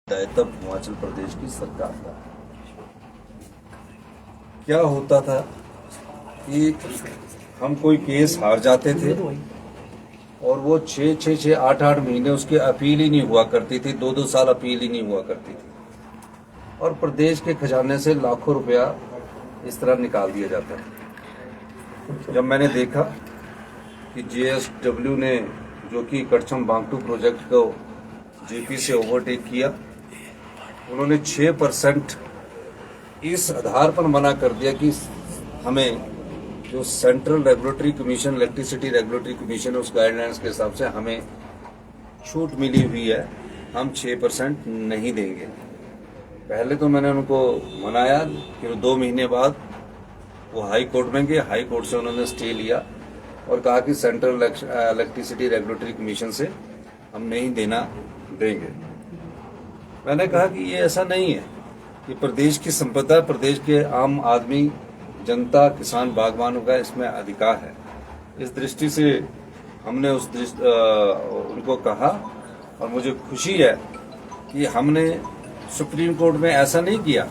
तब हिमाचल प्रदेश की सरकार का क्या होता था कि हम कोई केस हार जाते थे और वो 6-8 महीने उसकी अपील ही नहीं हुआ करती थी, 2-2 साल अपील ही नहीं हुआ करती थी और प्रदेश के खजाने से लाखों रुपया इस तरह निकाल दिया जाता है। जब मैंने देखा कि JSW ने जो कि कड़छम बांगटू प्रोजेक्ट को जेपी से ओवरटेक किया, उन्होंने 6% इस आधार पर मना कर दिया कि हमें जो central regulatory commission, electricity regulatory commission, उस गाइडलाइंस के हिसाब से हमें छूट मिली हुई है, हम 6% नहीं देंगे। पहले तो मैंने उनको मनाया, फिर 2 महीने बाद वो हाई कोर्ट में गए, हाई कोर्ट से उन्होंने स्टे लिया और कहा कि सेंट्रल इलेक्ट्रिसिटी रेगुलेटरी कमीशन से हम नहीं देना देंगे। मैंने कहा कि ये ऐसा नहीं है, ये प्रदेश की संपदा, प्रदेश के आम आदमी, जनता, किसान, बागवानों का इसमें अधिकार है। इस दृष्टि से हमने उनको कहा और मुझे खुशी है कि हमने सुप्रीम कोर्ट में ऐसा नहीं किया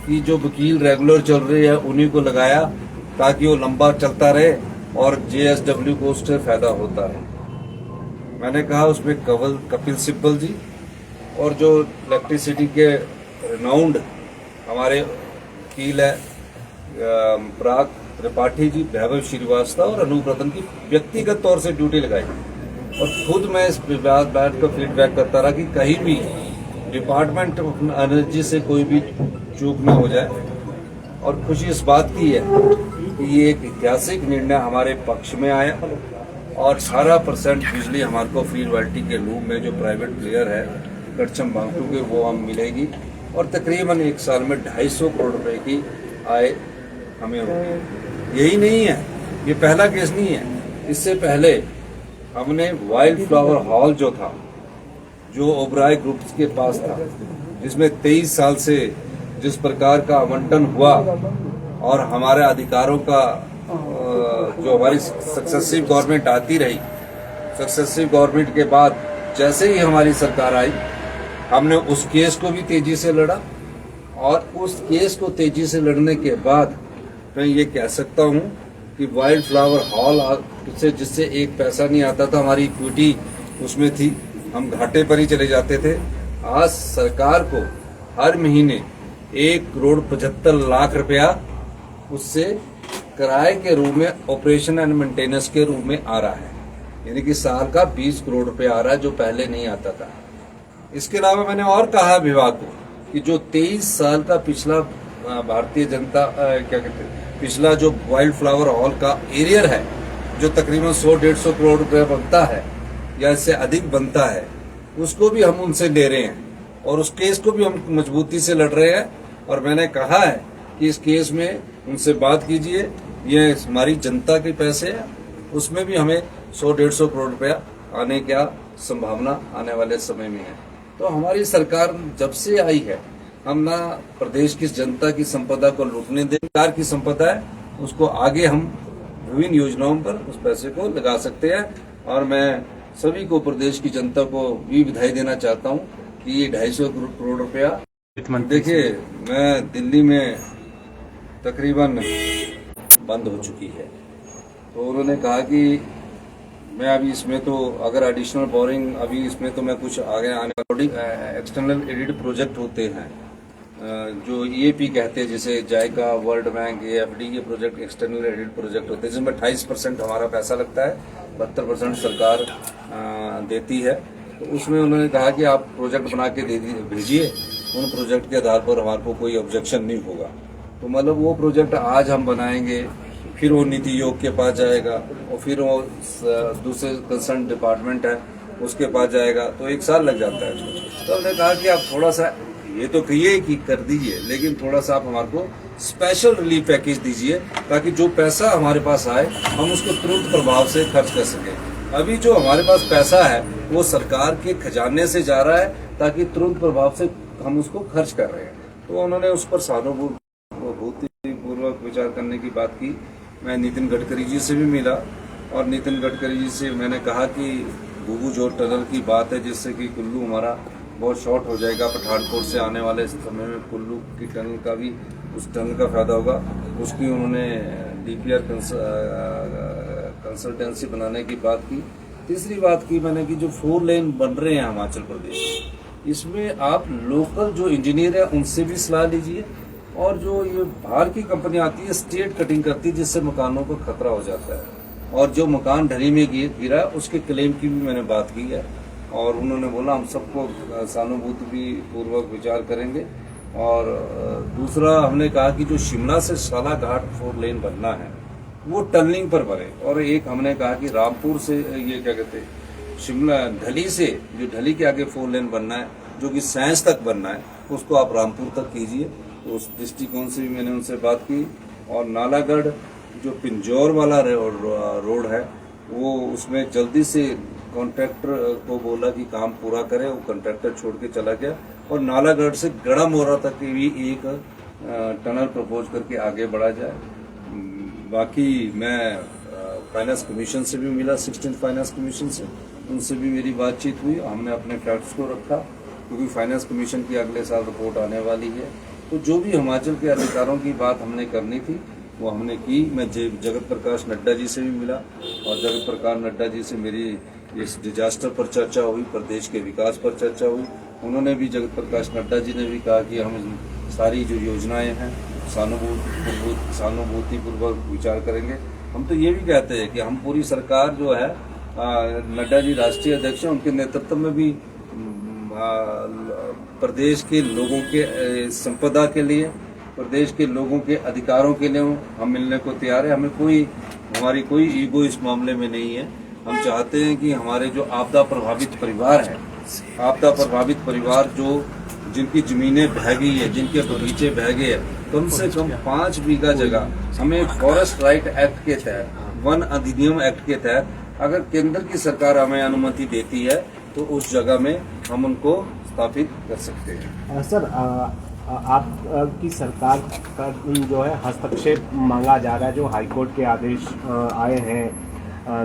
कि जो वकील रेगुलर चल रहे हैं उन्हीं को लगाया ताकि वो लंबा चलता रहे और JSW को उससे फायदा होता है। मैंने कहा उसमें कपिल सिब्बल जी और जो इलेक्ट्रिसिटी के रिनाउंड हमारे वकील है पराग त्रिपाठी जी, वैभव श्रीवास्तव और अनूप रतन की व्यक्तिगत तौर से ड्यूटी लगाई और खुद मैं इस विवाद बैठ कर फीडबैक करता रहा कि कहीं भी डिपार्टमेंट ऑफ एनर्जी से कोई भी चूक न हो जाए। और खुशी इस बात की है कि ये एक ऐतिहासिक निर्णय हमारे पक्ष में आया और 18% बिजली हमारे को फ्री रॉयल्टी के रूप में जो प्राइवेट प्लेयर है कड़छम बांगटू के, वो हम मिलेगी और तकरीबन 1 साल में 250 करोड़ रुपए की आय हमें होगी। यही नहीं है, ये पहला केस नहीं है। इससे पहले हमने वाइल्ड फ्लावर हॉल जो था, जो ओबराय ग्रुप के पास था, जिसमें 23 साल से जिस प्रकार का आवंटन हुआ और हमारे अधिकारों का जो हमारी सक्सेसिव गवर्नमेंट आती रही, सक्सेसिव गवर्नमेंट के बाद जैसे ही हमारी सरकार आई, हमने उस केस को भी तेजी से लड़ा और उस केस को तेजी से लड़ने के बाद मैं ये कह सकता हूँ कि वाइल्ड फ्लावर हॉल से जिससे 1 पैसा नहीं आता था, हमारी इक्विटी उसमें थी, हम घाटे पर ही चले जाते थे। आज सरकार को हर महीने 1,75,00,000 रुपया उससे किराए के रूप में, ऑपरेशन एंड मेंटेनेंस के रूप में आ रहा है, यानी कि साल का 20 करोड़ रुपया आ रहा है, जो पहले नहीं आता था। इसके अलावा मैंने और कहा विभाग को कि जो 23 साल का पिछला भारतीय जनता क्या कहते हैं, पिछला जो वाइल्ड फ्लावर हॉल का एरियर है, जो तकरीबन 100-150 करोड़ रुपया बनता है या इससे अधिक बनता है, उसको भी हम उनसे ले रहे हैं और उस केस को भी हम मजबूती से लड़ रहे हैं। और मैंने कहा है कि इस केस में उनसे बात कीजिए, ये हमारी जनता के पैसे हैं, उसमें भी हमें 100-150 करोड़ रुपया आने का संभावना आने वाले समय में है। तो हमारी सरकार जब से आई है, हम ना प्रदेश की जनता की संपदा को लूटने दें। सरकार की संपदा है, उसको आगे हम विभिन्न योजनाओं पर उस पैसे को लगा सकते हैं। और मैं सभी को, प्रदेश की जनता को भी बधाई देना चाहता हूं कि ये 250 करोड़ रुपया, देखिए मैं दिल्ली में तकरीबन बंद हो चुकी है, तो उन्होंने कहा कि मैं अभी इसमें तो अगर एडिशनल बोरिंग अभी इसमें तो मैं कुछ आगे आने एक्सटर्नल एडिड प्रोजेक्ट होते हैं जो EAP कहते हैं, जैसे जायका, वर्ल्ड बैंक, AFD, ये प्रोजेक्ट एक्सटर्नल एडिड प्रोजेक्ट होते हैं, जिसमें 28% हमारा पैसा लगता है, 72% सरकार देती है। तो उसमें उन्होंने कहा कि आप प्रोजेक्ट बना के भेजिए, उन प्रोजेक्ट के आधार पर हमारे को कोई ऑब्जेक्शन नहीं होगा। तो मतलब वो प्रोजेक्ट आज हम बनाएंगे, फिर वो नीति आयोग के पास जाएगा और फिर वो दूसरे कंसर्न डिपार्टमेंट है उसके पास जाएगा, तो 1 साल लग जाता है। तो हमने कहा कि आप थोड़ा सा ये तो कहिए कि कर दीजिए, लेकिन थोड़ा सा आप हमारे को स्पेशल रिलीफ पैकेज दीजिए ताकि जो पैसा हमारे पास आए हम उसको तुरंत प्रभाव से खर्च कर सकें। अभी जो हमारे पास पैसा है वो सरकार के खजाने से जा रहा है ताकि तुरंत प्रभाव से हम उसको खर्च कर रहे हैं। तो उन्होंने उस पर सहानुभूतिपूर्वक विचार करने की बात की। मैं नितिन गडकरी जी से भी मिला और नितिन गडकरी जी से मैंने कहा कि घुघू जोर टनल की बात है जिससे कि कुल्लू हमारा बहुत शॉर्ट हो जाएगा। पठानकोट से आने वाले समय में कुल्लू की टनल का भी, उस टनल का फायदा होगा। उसकी उन्होंने DPR कंसल्टेंसी बनाने की बात की। तीसरी बात की मैंने कि जो 4 लेन बन रहे हैं हिमाचल प्रदेश, इसमें आप लोकल जो इंजीनियर है उनसे भी सलाह लीजिए, और जो ये बाहर की कंपनी आती है स्ट्रेट कटिंग करती है, जिससे मकानों को खतरा हो जाता है। और जो मकान ढली में गिरा उसके क्लेम की भी मैंने बात की है, और उन्होंने बोला हम सबको सहानुभूति पूर्वक विचार करेंगे। और दूसरा हमने कहा कि जो शिमला से शाला घाट 4 लेन बनना है वो टनलिंग पर बने, और एक हमने कहा कि रामपुर से ये क्या कहते हैं शिमला ढली से, जो ढली के आगे 4 लेन बनना है जो कि साइंस तक बनना है, उसको आप रामपुर तक कीजिए। तो उस दृष्टिकोण से भी मैंने उनसे बात की। और नालागढ़ जो पिंजौर वाला रोड है वो, उसमें जल्दी से कॉन्ट्रैक्टर को बोला कि काम पूरा करे, वो कॉन्ट्रैक्टर छोड़ के चला गया। और नालागढ़ से गड़ा मोरा तक भी एक टनल प्रपोज करके आगे बढ़ा जाए। बाकी मैं फाइनेंस कमीशन से भी मिला, 16 फाइनेंस कमीशन से, उनसे भी मेरी बातचीत हुई। हमने अपने फैक्ट्स को रखा, क्योंकि फाइनेंस कमीशन की अगले साल रिपोर्ट आने वाली है। तो जो भी हिमाचल के अधिकारों की बात हमने करनी थी वो हमने की। मैं जगत प्रकाश नड्डा जी से भी मिला, और जगत प्रकाश नड्डा जी से मेरी इस डिजास्टर पर चर्चा हुई, प्रदेश के विकास पर चर्चा हुई। उन्होंने भी, जगत प्रकाश नड्डा जी ने भी कहा कि हम सारी जो योजनाएं हैं सहानुभूति पूर्वक विचार करेंगे। हम तो ये भी कहते हैं कि हम पूरी सरकार जो है, नड्डा जी राष्ट्रीय अध्यक्ष हैं, उनके नेतृत्व में भी प्रदेश के लोगों के संपदा के लिए, प्रदेश के लोगों के अधिकारों के लिए हम मिलने को तैयार है। हमारी कोई ईगो इस मामले में नहीं है। हम चाहते हैं कि हमारे जो आपदा प्रभावित परिवार है, आपदा प्रभावित परिवार जो जिनकी जमीनें बह गई है, जिनके बगीचे बह गए हैं, कम से कम 5 बीघा जगह हमें फॉरेस्ट राइट एक्ट के तहत, वन अधिनियम एक्ट के तहत, अगर केंद्र की सरकार हमें अनुमति देती है तो उस जगह में हम उनको स्थापित कर सकते हैं। सर, आपकी सरकार का जो है हस्तक्षेप मांगा जा रहा है, जो हाईकोर्ट के आदेश आए हैं,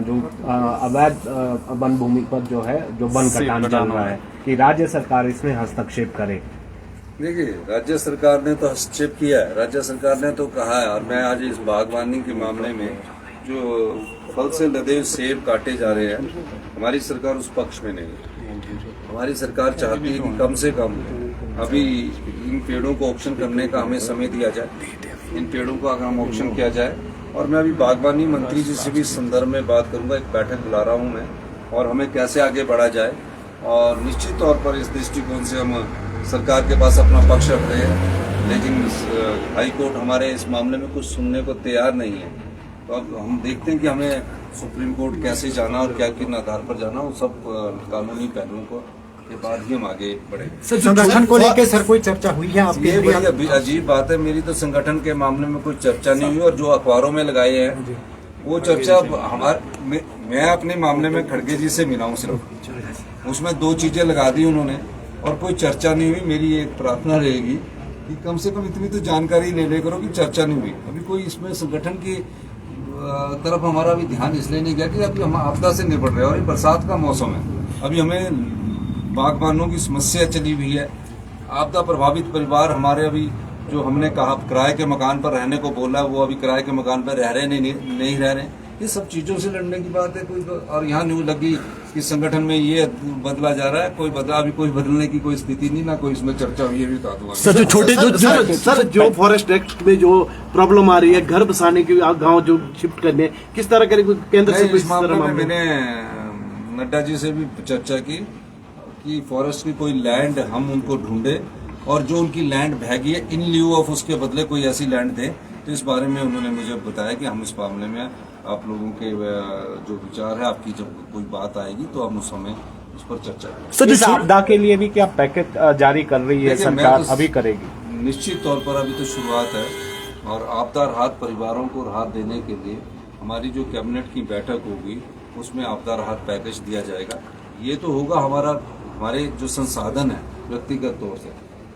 जो अवैध वन भूमि पर जो है जो वन कटान चल रहा है, कि राज्य सरकार इसमें हस्तक्षेप करे। देखिए, राज्य सरकार ने तो हस्तक्षेप किया है, राज्य सरकार ने तो कहा है। और मैं आज इस बागवानी के मामले में जो फल से लदे सेब काटे जा रहे हैं, हमारी सरकार उस पक्ष में नहीं है। हमारी सरकार चाहती है कि कम से कम अभी इन पेड़ों को ऑक्शन करने का हमें समय दिया जाए, इन पेड़ों को अगर हम ऑक्शन किया जाए। और मैं अभी बागवानी मंत्री जी से भी इस संदर्भ में बात करूंगा, एक बैठक बुला रहा हूं मैं, और हमें कैसे आगे बढ़ा जाए। और निश्चित तौर पर इस दृष्टिकोण से हम सरकार के पास अपना पक्ष रख रहे हैं, लेकिन हाई कोर्ट हमारे इस मामले में कुछ सुनने को तैयार नहीं है। तो अब हम देखते हैं कि हमें सुप्रीम कोर्ट कैसे जाना और क्या किन आधार पर जाना, वो सब कानूनी पहलुओं को के बाद ही हम आगे बढ़े। संगठन को लेकर सर कोई चर्चा हुई है आपकी? ये बड़ी अजीब बात है, मेरी तो संगठन के मामले में कोई चर्चा नहीं हुई। और जो अखबारों में लगाए हैं वो चर्चा मैं अपने मामले में खड़गे जी से मिला हूँ सिर्फ, उसमें 2 चीजें लगा दी उन्होंने और कोई चर्चा नहीं हुई। मेरी एक प्रार्थना रहेगी कि कम से कम इतनी तो जानकारी ले करो कि चर्चा नहीं हुई। अभी कोई इसमें संगठन की तरफ हमारा भी ध्यान इसलिए नहीं गया कि अभी हम आपदा से निपट रहे हैं, और ये बरसात का मौसम है। अभी हमें बागबानों की समस्या चली हुई है, आपदा प्रभावित परिवार हमारे, अभी जो हमने कहा किराए के मकान पर रहने को बोला, वो अभी किराए के मकान पर रह रहे नहीं रह रहे। ये सब चीजों से लड़ने की बात है कोई। और यहाँ न्यूज लगी कि संगठन में ये बदला जा रहा है, कोई बदला, अभी कोई बदलने की कोई स्थिति नहीं, ना कोई इसमें चर्चा हुई है। भी बता दूंगा सर, जो छोटे सर जो फॉरेस्ट एक्ट में जो प्रॉब्लम आ रही है, घर बसाने की, गांव जो शिफ्ट करने, किस तरह करें केंद्र से? इस मामले में मैंने नड्डा जी से भी चर्चा की कि फॉरेस्ट की कोई लैंड हम उनको ढूंढे, और जो उनकी लैंड बहगी है इन ल्यू ऑफ उसके बदले कोई ऐसी लैंड दें। तो इस बारे में उन्होंने मुझे बताया कि हम इस मामले में आप लोगों के जो विचार है, आपकी जब कोई बात आएगी तो हम उस समय उस पर चर्चा करेंगे। सर, इस आपदा के लिए भी क्या पैकेज जारी कर रही है सरकार? अभी करेगी? निश्चित तौर पर अभी तो शुरुआत है, और आपदा राहत परिवारों को राहत देने के लिए हमारी जो कैबिनेट की बैठक होगी उसमें आपदा राहत पैकेज दिया जाएगा। ये तो होगा हमारे जो संसाधन है व्यक्तिगत तौर से,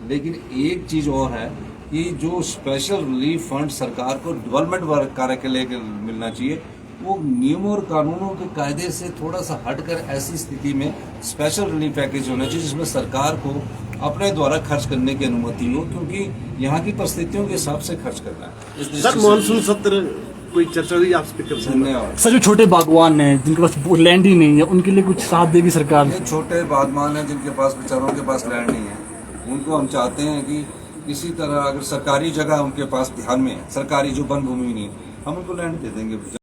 लेकिन एक चीज और है कि जो स्पेशल रिलीफ फंड सरकार को डेवलपमेंट कार्य के लिए मिलना चाहिए, वो नियमों और कानूनों के कायदे से थोड़ा सा हटकर ऐसी स्थिति में स्पेशल रिलीफ पैकेज होना चाहिए जिसमें सरकार को अपने द्वारा खर्च करने की अनुमति हो, क्योंकि यहाँ की परिस्थितियों के हिसाब से खर्च करना है। इस दृष्टि सर से- मानसून सत्र कोई चर्चा हुई आप स्पीकर से? धन्यवाद। सर जो छोटे बागवान हैं जिनके पास लैंड ही नहीं है उनके लिए कुछ साथ देगी सरकार? ये छोटे बागवान हैं जिनके पास बेचारों के पास लैंड नहीं है, उनको हम चाहते हैं कि किसी तरह अगर सरकारी जगह उनके पास ध्यान में है, सरकारी जो वन भूमि नहीं है, हम उनको लैंड दे देंगे।